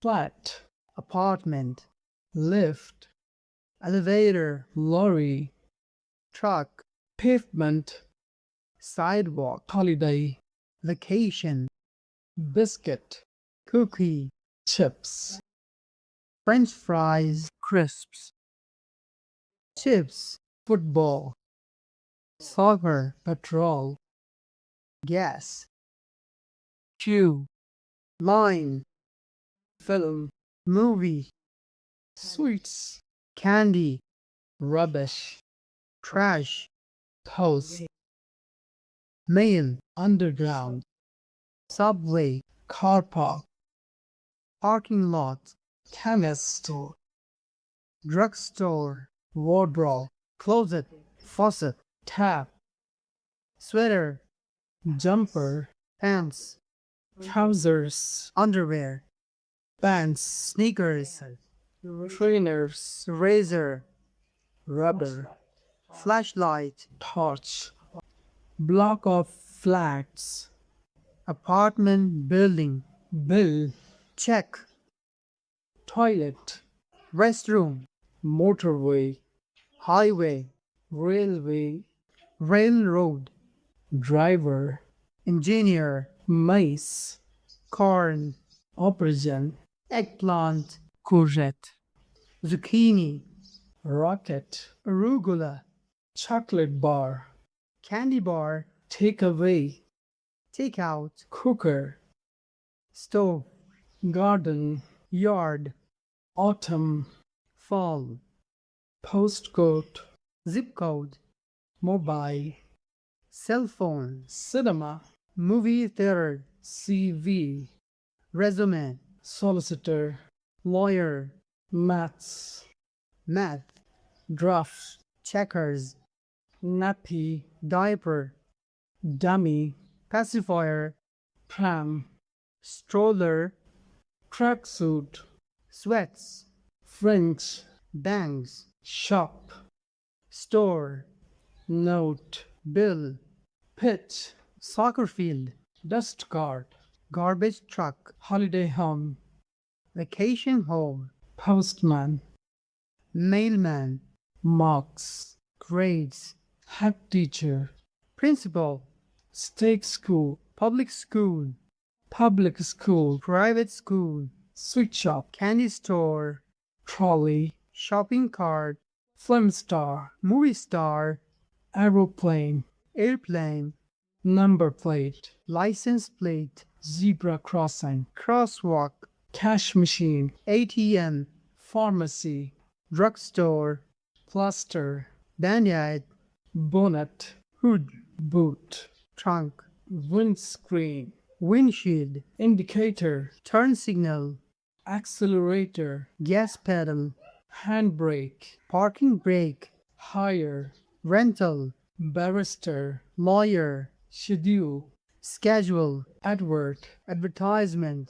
flat, apartment, lift, elevator, lorry, truck, pavement, sidewalk, holiday, vacation, biscuit, cookie, chips, French fries, crisps, chips, football, soccer, petrol, gas, queue, line, film, movie, sweets, candy, rubbish, trash, house, mail, underground, subway, car park, parking lot, chemist store, drugstore, wardrobe, closet, faucet, tap, sweater, jumper, pants, trousers, underwear, pants, sneakers, trainers, razor, rubber, flashlight, torch, block of flats, apartment building, bill, check, toilet, restroom, motorway, highway, railway, railroad, driver, engineer, mice, corn, aubergine, eggplant, courgette, zucchini, rocket, arugula, chocolate bar, candy bar, takeaway, takeout, cooker, stove, garden, yard, autumn, fall, postcode, zip code, mobile, cell phone, cinema, movie theater, CV, resume, solicitor, lawyer, maths, math, draft, checkers, nappy, diaper, dummy, pacifier, pram, stroller, tracksuit, sweats, French, bangs, shop, store, note, bill, pitch, soccer field, dust cart, garbage truck, holiday home, vacation home, postman, mailman, marks, grades, head teacher, principal, stake school, public school, private school, sweet shop, candy store, trolley, shopping cart, film star, movie star, aeroplane, airplane, number plate, license plate, zebra crossing, crosswalk, cash machine, ATM, pharmacy, drugstore, plaster, band-aid, bonnet, hood, boot, trunk, windscreen, windshield, indicator, turn signal, accelerator, gas pedal, handbrake, parking brake, hire, rental, barrister, lawyer, schedule, schedule, advert, advertisement,